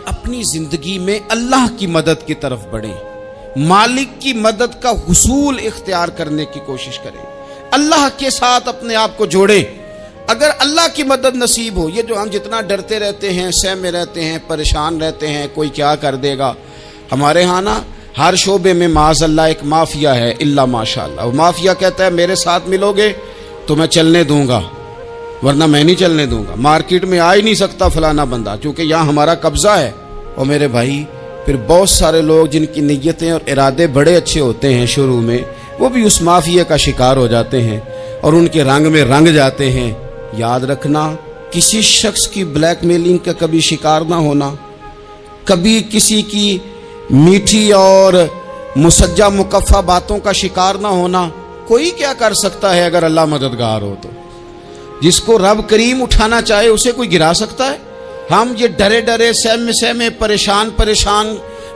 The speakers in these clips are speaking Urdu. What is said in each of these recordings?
اپنی زندگی میں اللہ کی مدد کی طرف بڑھیں، مالک کی مدد کا حصول اختیار کرنے کی کوشش کریں، اللہ کے ساتھ اپنے آپ کو جوڑیں۔ اگر اللہ کی مدد نصیب ہو، یہ جو ہم جتنا ڈرتے رہتے ہیں، سہمے رہتے ہیں، پریشان رہتے ہیں کوئی کیا کر دے گا، ہمارے ہاں نا ہر شعبے میں معاذ اللہ ایک مافیا ہے، الا ماشاء اللہ۔ وہ مافیا کہتا ہے میرے ساتھ ملو گے تو میں چلنے دوں گا، ورنہ میں نہیں چلنے دوں گا، مارکیٹ میں آ ہی نہیں سکتا فلانا بندہ، کیونکہ یہاں ہمارا قبضہ ہے۔ اور میرے بھائی پھر بہت سارے لوگ جن کی نیتیں اور ارادے بڑے اچھے ہوتے ہیں شروع میں، وہ بھی اس مافیا کا شکار ہو جاتے ہیں اور ان کے رنگ میں رنگ جاتے ہیں۔ یاد رکھنا، کسی شخص کی بلیک میلنگ کا کبھی شکار نہ ہونا، کبھی کسی کی میٹھی اور مسجع مکفہ باتوں کا شکار نہ ہونا۔ کوئی کیا کر سکتا ہے اگر اللہ مددگار ہو تو؟ جس کو رب کریم اٹھانا چاہے اسے کوئی گرا سکتا ہے؟ ہم یہ ڈرے ڈرے سہمے پریشان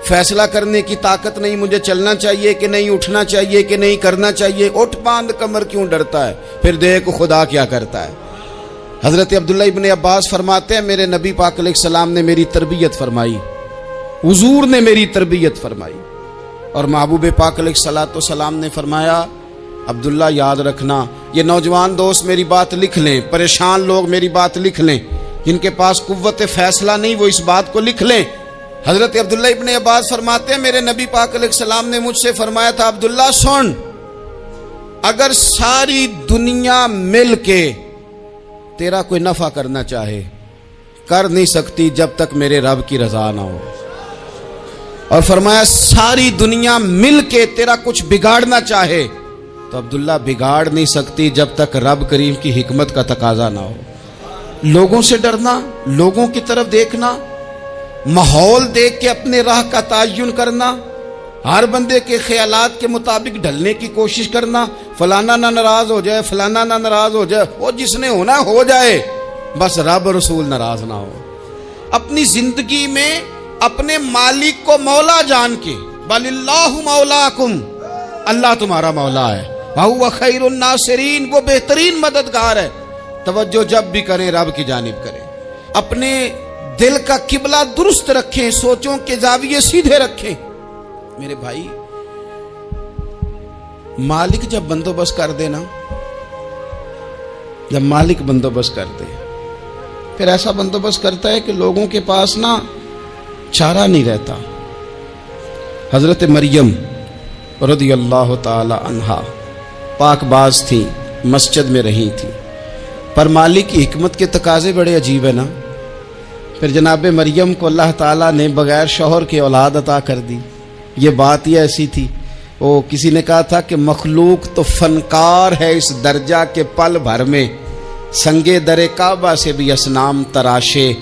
فیصلہ کرنے کی طاقت نہیں، مجھے چلنا چاہیے کہ نہیں، اٹھنا چاہیے کہ نہیں، کرنا چاہیے، اٹھ باندھ کمر کیوں ڈرتا ہے؟ پھر دیکھ خدا کیا کرتا ہے۔ حضرت عبداللہ ابن عباس فرماتے ہیں میرے نبی پاک علیہ السلام نے میری تربیت فرمائی، حضور نے میری تربیت فرمائی، اور محبوب پاک علیہ السلام نے فرمایا عبداللہ یاد رکھنا، یہ نوجوان دوست میری بات لکھ لیں، پریشان لوگ میری بات لکھ لیں، جن کے پاس قوت فیصلہ نہیں وہ اس بات کو لکھ لیں۔ حضرت عبداللہ ابن عباس فرماتے ہیں میرے نبی پاک علیہ السلام نے مجھ سے فرمایا تھا عبداللہ سن، اگر ساری دنیا مل کے تیرا کوئی نفع کرنا چاہے کر نہیں سکتی جب تک میرے رب کی رضا نہ ہو، اور فرمایا ساری دنیا مل کے تیرا کچھ بگاڑنا چاہے تو عبداللہ بگاڑ نہیں سکتی جب تک رب کریم کی حکمت کا تقاضا نہ ہو۔ لوگوں سے ڈرنا، لوگوں کی طرف دیکھنا، ماحول دیکھ کے اپنے راہ کا تعین کرنا، ہر بندے کے خیالات کے مطابق ڈھلنے کی کوشش کرنا، فلانا نہ ناراض ہو جائے، فلانا نہ ناراض ہو جائے، وہ جس نے ہونا ہو جائے، بس رب رسول ناراض نہ ہو۔ اپنی زندگی میں اپنے مالک کو مولا جان کے، بل اللہ مولاکم، اللہ تمہارا مولا ہے، وَهُوَ خَيْرُ النَّاصِرِينَ، وہ بہترین مددگار ہے۔ توجہ جب بھی کریں رب کی جانب کریں، اپنے دل کا قبلہ درست رکھیں، سوچوں کے زاویے سیدھے رکھیں۔ میرے بھائی مالک جب بندوبست کر دے نا، جب مالک بندوبست کر دے پھر ایسا بندوبست کرتا ہے کہ لوگوں کے پاس نا چارہ نہیں رہتا۔ حضرت مریم رضی اللہ تعالی عنہا پاک باز تھی، مسجد میں رہی تھی، پر مالک کی حکمت کے تقاضے بڑے عجیب ہے نا۔ پھر جناب مریم کو اللہ تعالیٰ نے بغیر شوہر کے اولاد عطا کر دی۔ یہ بات ہی ایسی تھی، وہ کسی نے کہا تھا کہ مخلوق تو فنکار ہے اس درجہ کے پل بھر میں سنگے در کعبہ سے بھی اصنام تراشے،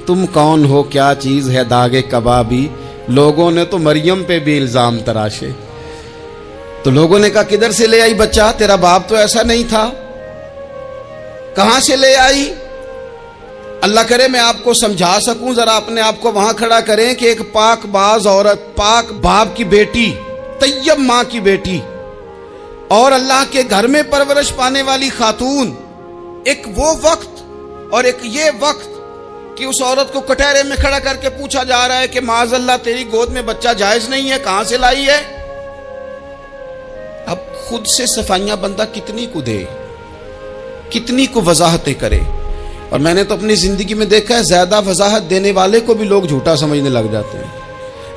تم کون ہو کیا چیز ہے داغ کبابی، لوگوں نے تو مریم پہ بھی الزام تراشے۔ تو لوگوں نے کہا کدھر سے لے آئی بچہ، تیرا باپ تو ایسا نہیں تھا، کہاں سے لے آئی؟ اللہ کرے میں آپ کو سمجھا سکوں، ذرا اپنے آپ کو وہاں کھڑا کریں کہ ایک پاک باز عورت، پاک باپ کی بیٹی، طیب ماں کی بیٹی، اور اللہ کے گھر میں پرورش پانے والی خاتون، ایک وہ وقت اور ایک یہ وقت کہ اس عورت کو کٹہرے میں کھڑا کر کے پوچھا جا رہا ہے کہ معاذ اللہ تیری گود میں بچہ جائز نہیں ہے، کہاں سے لائی ہے؟ اب خود سے صفائیاں بندہ کتنی کو دے، کتنی کو وضاحتیں کرے۔ اور میں نے تو اپنی زندگی میں دیکھا ہے زیادہ وضاحت دینے والے کو بھی لوگ جھوٹا سمجھنے لگ جاتے ہیں،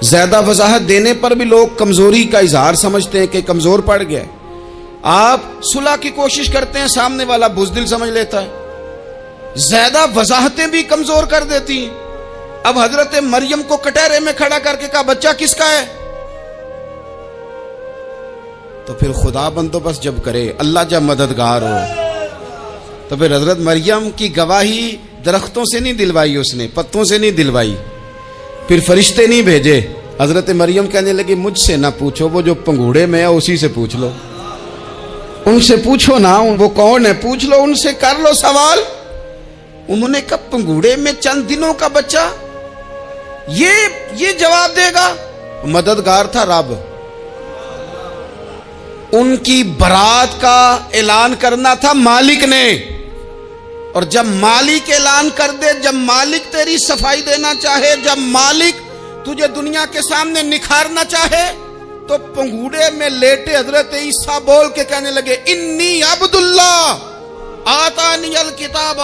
زیادہ وضاحت دینے پر بھی لوگ کمزوری کا اظہار سمجھتے ہیں کہ کمزور پڑ گیا۔ آپ صلح کی کوشش کرتے ہیں، سامنے والا بزدل سمجھ لیتا ہے، زیادہ وضاحتیں بھی کمزور کر دیتی ہیں۔ اب حضرت مریم کو کٹہرے میں کھڑا کر کے کہا بچہ کس کا ہے؟ تو پھر خدا بندوبست جب کرے، اللہ جب مددگار ہو، تو پھر حضرت مریم کی گواہی درختوں سے نہیں دلوائی، اس نے پتوں سے نہیں دلوائی، پھر فرشتے نہیں بھیجے۔ حضرت مریم کہنے لگی مجھ سے نہ پوچھو، وہ جو پنگوڑے میں ہے اسی سے پوچھ لو، ان سے پوچھو نا، وہ کون ہے پوچھ لو، ان سے کر لو سوال۔ انہوں نے کہا پنگوڑے میں چند دنوں کا بچہ، یہ جواب دے گا؟ مددگار تھا رب، ان کی برات کا اعلان کرنا تھا مالک نے، اور جب مالک اعلان کر دے، جب مالک تیری صفائی دینا چاہے، جب مالک تجھے دنیا کے سامنے نکھارنا چاہے، تو پنگوڑے میں لیٹے حضرت عیسیٰ بول کے کہنے لگے انی عبداللہ آتانی الکتاب،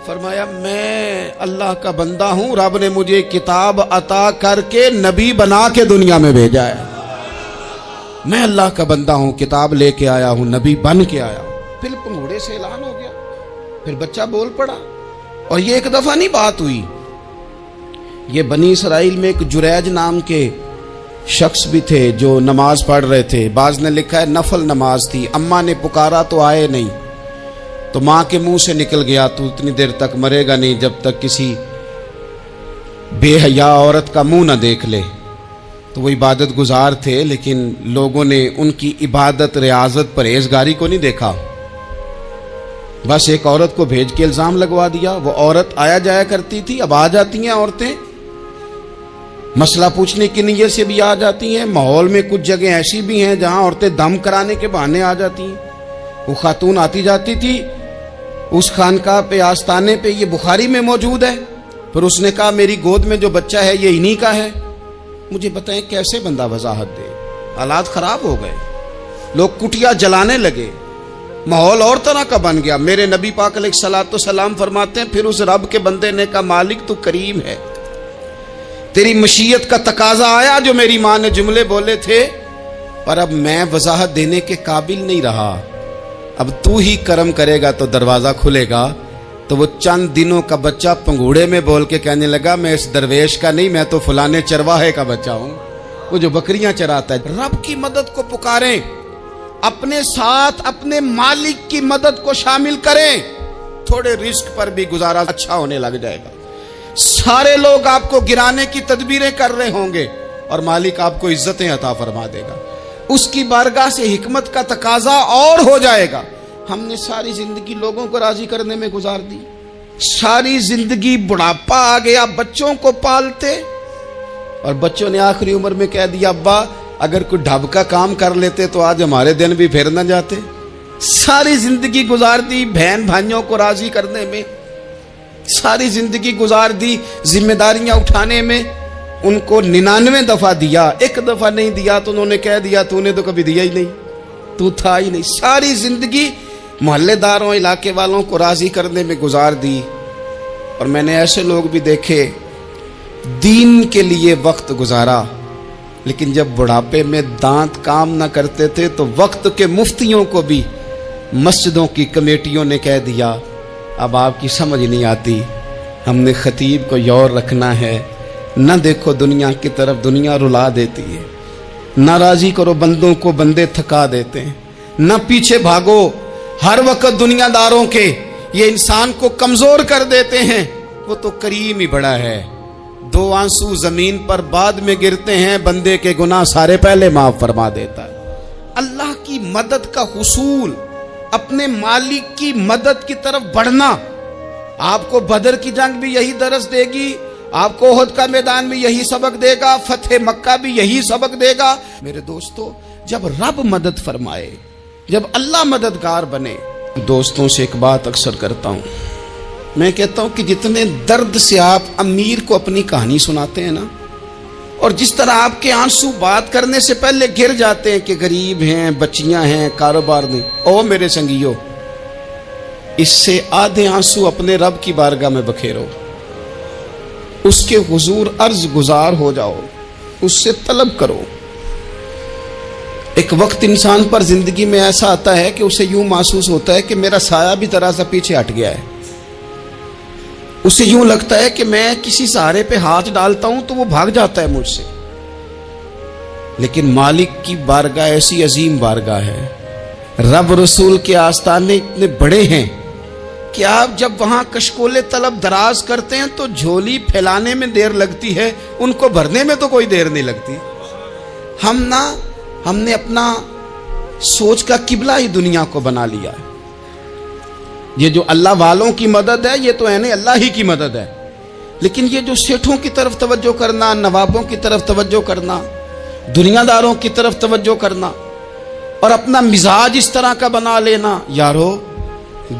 فرمایا میں اللہ کا بندہ ہوں، رب نے مجھے کتاب عطا کر کے نبی بنا کے دنیا میں بھیجا ہے، میں اللہ کا بندہ ہوں، کتاب لے کے آیا ہوں، نبی بن کے آیا ہوں۔ پھر پنگوڑے سے اعلان ہو گیا، پھر بچہ بول پڑا۔ اور یہ ایک دفعہ نہیں بات ہوئی، یہ بنی اسرائیل میں ایک جریج نام کے شخص بھی تھے جو نماز پڑھ رہے تھے، بعض نے لکھا ہے نفل نماز تھی، اماں نے پکارا تو آئے نہیں، تو ماں کے منہ سے نکل گیا تو اتنی دیر تک مرے گا نہیں جب تک کسی بے حیا عورت کا منہ نہ دیکھ لے۔ تو وہ عبادت گزار تھے، لیکن لوگوں نے ان کی عبادت، ریاضت، پرہیزگاری کو نہیں دیکھا، بس ایک عورت کو بھیج کے الزام لگوا دیا۔ وہ عورت آیا جایا کرتی تھی، اب آ جاتی ہیں عورتیں، مسئلہ پوچھنے کی نیت سے بھی آ جاتی ہیں۔ ماحول میں کچھ جگہ ایسی بھی ہیں جہاں عورتیں دم کرانے کے بہانے آ جاتی ہیں۔ وہ خاتون آتی جاتی تھی اس خانقاہ پہ، آستانے پہ، یہ بخاری میں موجود ہے۔ پھر اس نے کہا میری گود میں جو بچہ ہے یہ انہی کا ہے۔ مجھے بتائیں کیسے بندہ وضاحت دے؟ حالات خراب ہو گئے، لوگ کٹیا جلانے لگے، ماحول اور طرح کا بن گیا۔ میرے نبی پاک علیہ الصلوۃ والسلام فرماتے ہیں پھر اس رب کے بندے نے کہا مالک تو کریم ہے، تیری مشیت کا تقاضا آیا جو میری ماں نے جملے بولے تھے، پر اب میں وضاحت دینے کے قابل نہیں رہا، اب تو ہی کرم کرے گا تو دروازہ کھلے گا۔ تو وہ چند دنوں کا بچہ پنگوڑے میں بول کے کہنے لگا میں اس درویش کا نہیں، میں تو فلانے چرواہے کا بچہ ہوں، وہ جو بکریاں چراتا ہے۔ رب کی مدد کو پکاریں، اپنے ساتھ اپنے مالک کی مدد کو شامل کریں، تھوڑے رزق پر بھی گزارا اچھا ہونے لگ جائے گا۔ سارے لوگ آپ کو گرانے کی تدبیریں کر رہے ہوں گے اور مالک آپ کو عزتیں عطا فرما دے گا، اس کی بارگاہ سے حکمت کا تقاضا اور ہو جائے گا۔ ہم نے ساری زندگی لوگوں کو راضی کرنے میں گزار دی، ساری زندگی بڑھاپا آ گیا بچوں کو پالتے، اور بچوں نے آخری عمر میں کہہ دیا ابا اگر کوئی ڈھب کا کام کر لیتے تو آج ہمارے دن بھی پھر نہ جاتے۔ ساری زندگی گزار دی بہن بھائیوں کو راضی کرنے میں، ساری زندگی گزار دی ذمہ داریاں اٹھانے میں، ان کو 99 دفعہ دیا، ایک دفعہ نہیں دیا تو انہوں نے کہہ دیا تو نے تو کبھی دیا ہی نہیں، تو تھا ہی نہیں۔ ساری زندگی محلے داروں، علاقے والوں کو راضی کرنے میں گزار دی۔ اور میں نے ایسے لوگ بھی دیکھے دین کے لیے وقت گزارا، لیکن جب بڑھاپے میں دانت کام نہ کرتے تھے تو وقت کے مفتیوں کو بھی مسجدوں کی کمیٹیوں نے کہہ دیا اب آپ کی سمجھ نہیں آتی، ہم نے خطیب کو یور رکھنا ہے، نہ دیکھو دنیا کی طرف، دنیا رلا دیتی ہے، نہ راضی کرو بندوں کو، بندے تھکا دیتے ہیں، نہ پیچھے بھاگو ہر وقت دنیا داروں کے، یہ انسان کو کمزور کر دیتے ہیں۔ وہ تو کریم ہی بڑا ہے، 2 آنسو زمین پر بعد میں گرتے ہیں، بندے کے گناہ سارے پہلے معاف فرما دیتا ہے۔ اللہ کی مدد کا حصول، اپنے مالک کی مدد کی طرف بڑھنا، آپ کو بدر کی جنگ بھی یہی درس دے گی، آپ کو احد کا میدان بھی یہی سبق دے گا، فتح مکہ بھی یہی سبق دے گا۔ میرے دوستو جب رب مدد فرمائے، جب اللہ مددگار بنے، دوستوں سے ایک بات اکثر کرتا ہوں، میں کہتا ہوں کہ جتنے درد سے آپ امیر کو اپنی کہانی سناتے ہیں نا، اور جس طرح آپ کے آنسو بات کرنے سے پہلے گر جاتے ہیں کہ غریب ہیں، بچیاں ہیں، کاروبار نہیں، او میرے سنگیو، اس سے آدھے آنسو اپنے رب کی بارگاہ میں بکھیرو، اس کے حضور عرض گزار ہو جاؤ، اس سے طلب کرو۔ ایک وقت انسان پر زندگی میں ایسا آتا ہے کہ اسے یوں محسوس ہوتا ہے کہ میرا سایہ بھی ذرا سا پیچھے ہٹ گیا ہے، اسے یوں لگتا ہے کہ میں کسی سہارے پہ ہاتھ ڈالتا ہوں تو وہ بھاگ جاتا ہے مجھ سے، لیکن مالک کی بارگاہ ایسی عظیم بارگاہ ہے، رب رسول کے آستانے اتنے بڑے ہیں کہ آپ جب وہاں کشکول طلب دراز کرتے ہیں تو جھولی پھیلانے میں دیر لگتی ہے، ان کو بھرنے میں تو کوئی دیر نہیں لگتی۔ ہم نے اپنا سوچ کا قبلہ ہی دنیا کو بنا لیا ہے۔ یہ جو اللہ والوں کی مدد ہے یہ تو ہے نہیں، اللہ ہی کی مدد ہے، لیکن یہ جو سیٹھوں کی طرف توجہ کرنا، نوابوں کی طرف توجہ کرنا، دنیا داروں کی طرف توجہ کرنا، اور اپنا مزاج اس طرح کا بنا لینا، یارو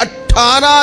18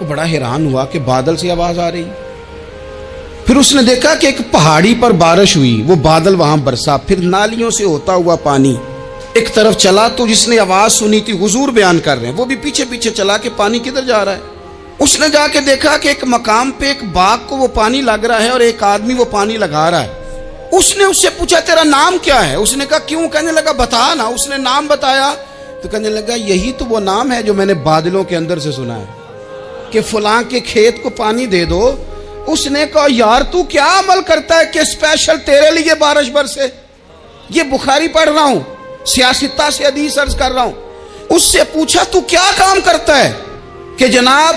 وہ بڑا حیران ہوا کہ بادل سے آواز آ رہی. پھر اس نے دیکھا کہ ایک پہاڑی پر بارش ہوئی, وہ بادل وہاں برسا, پھر نالیوں سے ہوتا ہوا پانی ایک طرف چلا. تو جس نے آواز سنی تھی, حضور بیان کر رہے ہیں, وہ بھی پیچھے پیچھے چلا کہ پانی کدھر جا رہا ہے. اس نے جا کے دیکھا کہ ایک مقام پہ ایک باغ کو وہ پانی لگ رہا ہے اور ایک آدمی وہ پانی لگا رہا ہے. اس نے اس سے پوچھا تیرا نام کیا ہے؟ اس نے کہا کیوں؟ کہنے لگا بتا نا. اس نے نام بتایا تو کہنے لگا یہی تو وہ نام ہے جو میں نے بادلوں کے اندر سے سنا ہے کہ فلاں کے کھیت کو پانی دے دو. اس نے کہا یار تو کیا عمل کرتا ہے کہ اسپیشل تیرے لیے بارش برسے؟ یہ بخاری پڑھ رہا ہوں, سیاستہ سے حدیث عرض کر رہا ہوں. اس سے پوچھا تو کیا کام کرتا ہے کہ جناب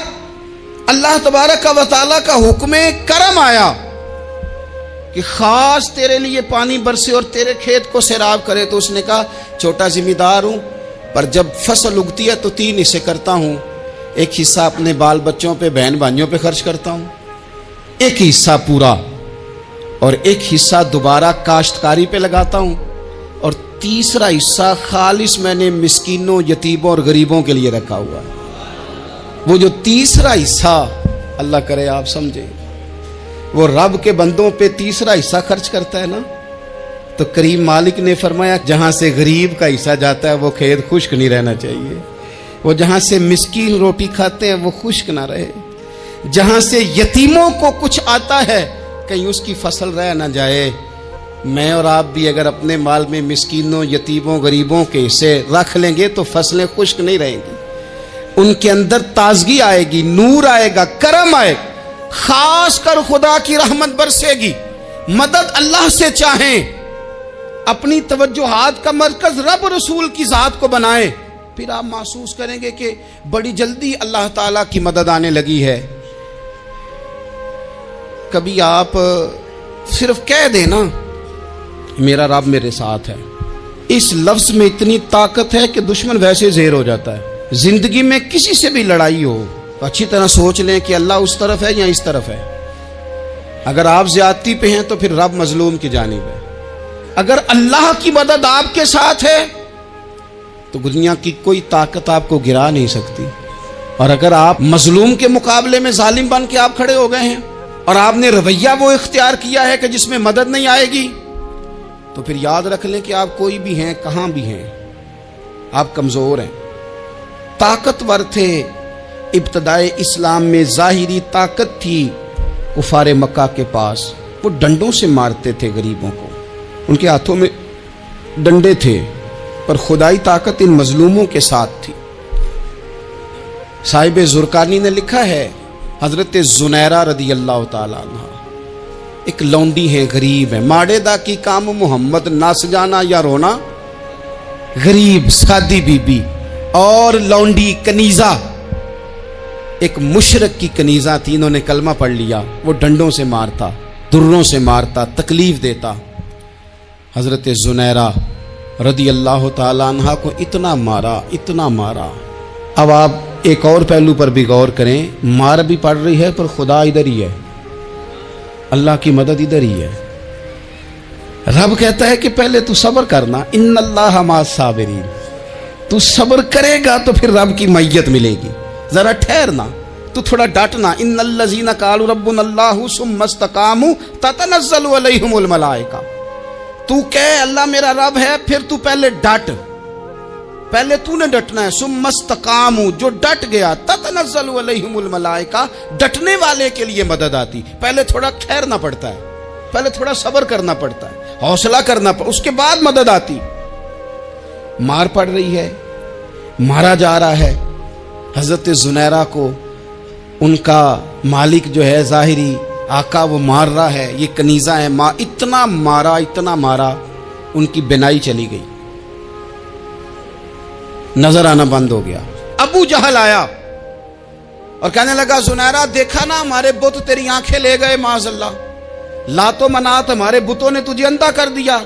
اللہ تبارک و تعالیٰ کا حکم کرم آیا کہ خاص تیرے لیے پانی برسے اور تیرے کھیت کو سیراب کرے. تو اس نے کہا چھوٹا ذمہ دار ہوں, پر جب فصل اگتی ہے تو 3 حصے کرتا ہوں. ایک حصہ اپنے بال بچوں پہ, بہن بھائیوں پہ خرچ کرتا ہوں, ایک حصہ پورا, اور ایک حصہ دوبارہ کاشتکاری پہ لگاتا ہوں, اور تیسرا حصہ خالص میں نے مسکینوں, یتیموں اور غریبوں کے لیے رکھا ہوا ہے. وہ جو تیسرا حصہ اللہ کرے آپ سمجھیں, وہ رب کے بندوں پہ تیسرا حصہ خرچ کرتا ہے نا, تو کریم مالک نے فرمایا جہاں سے غریب کا حصہ جاتا ہے وہ کھیت خشک نہیں رہنا چاہیے. وہ جہاں سے مسکین روٹی کھاتے ہیں وہ خشک نہ رہے. جہاں سے یتیموں کو کچھ آتا ہے کہیں اس کی فصل رہ نہ جائے. میں اور آپ بھی اگر اپنے مال میں مسکینوں, یتیموں, غریبوں کے حصے رکھ لیں گے تو فصلیں خشک نہیں رہیں گی. ان کے اندر تازگی آئے گی, نور آئے گا, کرم آئے گا, خاص کر خدا کی رحمت برسے گی. مدد اللہ سے چاہیں, اپنی توجہات کا مرکز رب رسول کی ذات کو بنائیں, پھر آپ محسوس کریں گے کہ بڑی جلدی اللہ تعالیٰ کی مدد آنے لگی ہے. کبھی آپ صرف کہہ دیں نا میرا رب میرے ساتھ ہے, اس لفظ میں اتنی طاقت ہے کہ دشمن ویسے زہر ہو جاتا ہے. زندگی میں کسی سے بھی لڑائی ہو تو اچھی طرح سوچ لیں کہ اللہ اس طرف ہے یا اس طرف ہے. اگر آپ زیادتی پہ ہیں تو پھر رب مظلوم کی جانب ہے. اگر اللہ کی مدد آپ کے ساتھ ہے تو دنیا کی کوئی طاقت آپ کو گرا نہیں سکتی. اور اگر آپ مظلوم کے مقابلے میں ظالم بن کے آپ کھڑے ہو گئے ہیں اور آپ نے رویہ وہ اختیار کیا ہے کہ جس میں مدد نہیں آئے گی, تو پھر یاد رکھ لیں کہ آپ کوئی بھی ہیں, کہاں بھی ہیں, آپ کمزور ہیں. طاقتور تھے ابتدائے اسلام میں, ظاہری طاقت تھی کفار مکہ کے پاس, وہ ڈنڈوں سے مارتے تھے غریبوں کو, ان کے ہاتھوں میں ڈنڈے تھے, پر خدائی طاقت ان مظلوموں کے ساتھ تھی. صاحب زرقانی نے لکھا ہے, حضرت زنیرہ رضی اللہ تعالی عنہ ایک لونڈی ہے, غریب ہے, ماڑے دا کی کام محمد نس جانا یا رونا. غریب سادی بی بی اور لونڈی کنیزہ, ایک مشرک کی کنیزہ تھی, انہوں نے کلمہ پڑھ لیا. وہ ڈنڈوں سے مارتا, دروں سے مارتا, تکلیف دیتا. حضرت زنیرہ رضی اللہ تعالی عنہ کو اتنا مارا, اتنا مارا. اب آپ ایک اور پہلو پر بھی غور کریں, مار بھی پڑ رہی ہے پر خدا ادھر ہی ہے, اللہ کی مدد ادھر ہی ہے. رب کہتا ہے کہ پہلے تو صبر کرنا, ان اللہ مع الصابرین, تو صبر کرے گا تو پھر رب کی معیت ملے گی. ذرا ٹھہرنا, تو تھوڑا ڈٹنا. ان الذین قالوا ربنا اللہ ثم استقاموا تتنزل علیہم الملائکہ. تو کہے اللہ میرا رب ہے, پھر تو پہلے ڈٹ, پہلے تو نے ڈٹنا ہے. ثم استقاموا, جو ڈٹ گیا, تتنزل علیہم الملائکہ, ڈٹنے والے کے لیے مدد آتی. پہلے تھوڑا ٹھہرنا پڑتا ہے, پہلے تھوڑا صبر کرنا پڑتا ہے, حوصلہ کرنا پڑتا, اس کے بعد مدد آتی. مار پڑ رہی ہے, مارا جا رہا ہے. حضرت زنیرہ کو ان کا مالک جو ہے ظاہری آقا وہ مار رہا ہے, یہ کنیزہ ہے, اتنا مارا, اتنا مارا, ان کی بینائی چلی گئی, نظر آنا بند ہو گیا. ابو جہل آیا اور کہنے لگا زنیرہ دیکھا نا ہمارے بت تیری آنکھیں لے گئے, معاذ اللہ, لات و منات ہمارے بتوں نے تجھے اندھا کر دیا.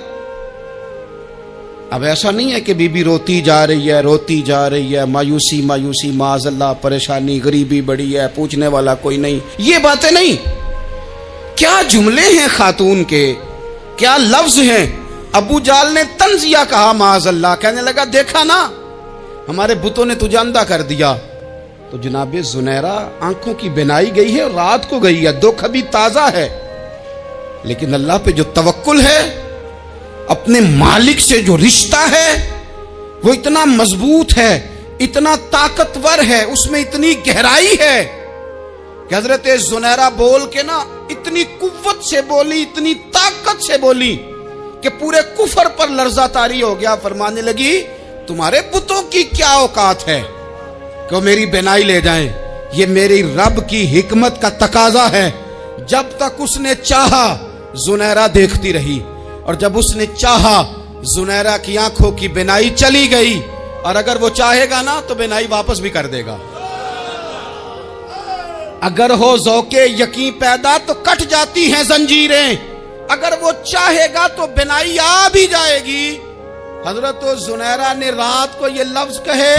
اب ایسا نہیں ہے کہ بی بی روتی جا رہی ہے, روتی جا رہی ہے, مایوسی مایوسی, معاذ اللہ, پریشانی, غریبی بڑی ہے, پوچھنے والا کوئی نہیں, یہ باتیں نہیں. کیا جملے ہیں خاتون کے, کیا لفظ ہیں. ابو جال نے تنزیہ کہا, معاذ اللہ, کہنے لگا دیکھا نا ہمارے بتوں نے تجھے اندھا کر دیا. تو جناب زنیرہ آنکھوں کی بینائی گئی ہے اور رات کو گئی ہے، دکھ ابھی تازہ ہے، لیکن اللہ پہ جو توکل ہے، اپنے مالک سے جو رشتہ ہے وہ اتنا مضبوط ہے، اتنا طاقتور ہے، اس میں اتنی گہرائی ہے کہ حضرت زنیرہ بول کے نا اتنی قوت سے بولی، اتنی طاقت سے بولی کہ پورے کفر پر لرزہ طاری ہو گیا۔ فرمانے لگی تمہارے بتوں کی کیا اوقات ہے کہ وہ میری بینائی لے جائیں، یہ میری رب کی حکمت کا تقاضا ہے۔ جب تک اس نے چاہا زنیرہ دیکھتی رہی، اور جب اس نے چاہا زنیرہ کی آنکھوں کی بینائی چلی گئی، اور اگر وہ چاہے گا نا تو بینائی واپس بھی کر دے گا۔ اگر ہو ذوق یقین پیدا تو کٹ جاتی ہیں زنجیریں، اگر وہ چاہے گا تو بینائی آ بھی جائے گی۔ حضرت زنیرہ نے رات کو یہ لفظ کہے،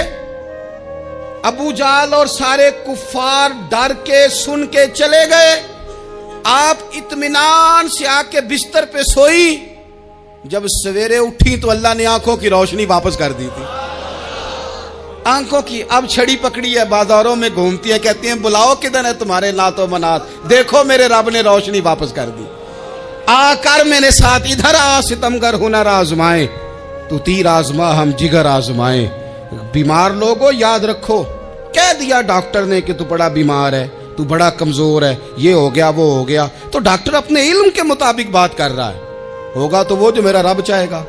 ابو جہل اور سارے کفار ڈر کے سن کے چلے گئے، آپ اطمینان سے آ کے بستر پہ سوئی۔ جب سویرے اٹھی تو اللہ نے آنکھوں کی روشنی واپس کر دی تھی۔ آنکھوں کی اب چھڑی پکڑی ہے، بازاروں میں گھومتی ہے، کہتی ہیں بلاؤ کدھر ہے تمہارے نعت و منات، دیکھو میرے رب نے روشنی واپس کر دی۔ آ کر میرے ساتھ ادھر آ، ستمگر ہنر آزمائے، تو تیر آزما ہم جگر آزمائے۔ بیمار لوگوں یاد رکھو، کہہ دیا ڈاکٹر نے کہ تو بڑا بیمار ہے، تو بڑا کمزور ہے، یہ ہو گیا وہ ہو گیا، تو ڈاکٹر اپنے علم کے مطابق بات کر رہا ہے، ہوگا تو وہ جو میرا رب چاہے گا۔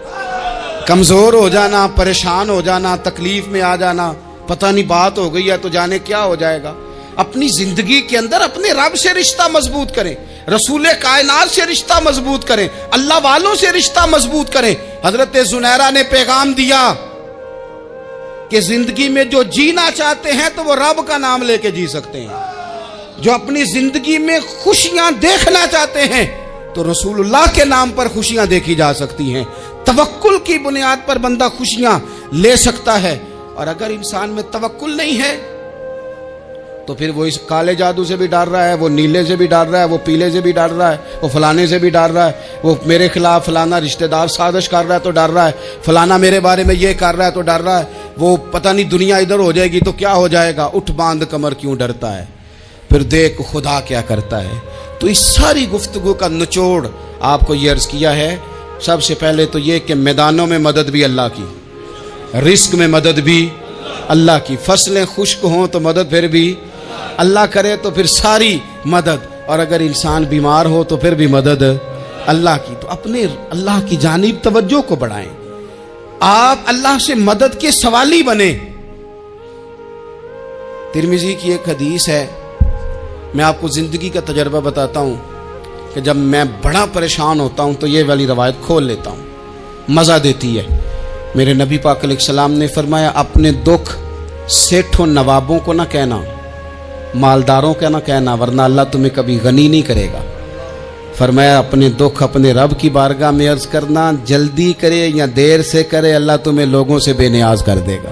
کمزور ہو جانا، پریشان ہو جانا، تکلیف میں آ جانا، پتہ نہیں بات ہو گئی ہے تو جانے کیا ہو جائے گا۔ اپنی زندگی کے اندر اپنے رب سے رشتہ مضبوط کریں، رسول کائنات سے رشتہ مضبوط کریں، اللہ والوں سے رشتہ مضبوط کریں۔ حضرت زنیرہ نے پیغام دیا کہ زندگی میں جو جینا چاہتے ہیں تو وہ رب کا نام لے کے جی سکتے ہیں، جو اپنی زندگی میں خوشیاں دیکھنا چاہتے ہیں تو رسول اللہ کے نام پر خوشیاں دیکھی جا سکتی ہیں۔ توکل کی بنیاد پر بندہ خوشیاں لے سکتا ہے، اور اگر انسان میں توکل نہیں ہے تو پھر وہ اس کالے جادو سے بھی ڈر رہا ہے، وہ نیلے سے بھی ڈر رہا ہے، وہ پیلے سے بھی ڈر رہا ہے، وہ فلانے سے بھی ڈر رہا ہے، وہ میرے خلاف فلانا رشتہ دار سازش کر رہا ہے تو ڈر رہا ہے، فلانا میرے بارے میں یہ کر رہا ہے تو ڈر رہا ہے، وہ پتہ نہیں دنیا ادھر ہو جائے گی تو کیا ہو جائے گا، اٹھ باندھ کمر کیوں ڈرتا ہے، پھر دیکھ خدا کیا کرتا ہے۔ تو اس ساری گفتگو کا نچوڑ آپ کو یہ عرض کیا ہے، سب سے پہلے تو یہ کہ میدانوں میں مدد بھی اللہ کی، رزق میں مدد بھی اللہ کی، فصلیں خشک ہوں تو مدد پھر بھی اللہ کرے، تو پھر ساری مدد، اور اگر انسان بیمار ہو تو پھر بھی مدد اللہ کی۔ تو اپنے اللہ کی جانب توجہ کو بڑھائیں، آپ اللہ سے مدد کے سوالی بنیں۔ ترمذی کی ایک حدیث ہے، میں آپ کو زندگی کا تجربہ بتاتا ہوں کہ جب میں بڑا پریشان ہوتا ہوں تو یہ والی روایت کھول لیتا ہوں، مزہ دیتی ہے۔ میرے نبی پاک علیہ السلام نے فرمایا اپنے دکھ سیٹھوں نوابوں کو نہ کہنا، مالداروں کا نہ کہنا، ورنہ اللہ تمہیں کبھی غنی نہیں کرے گا۔ فرمایا اپنے دکھ اپنے رب کی بارگاہ میں عرض کرنا، جلدی کرے یا دیر سے کرے اللہ تمہیں لوگوں سے بے نیاز کر دے گا۔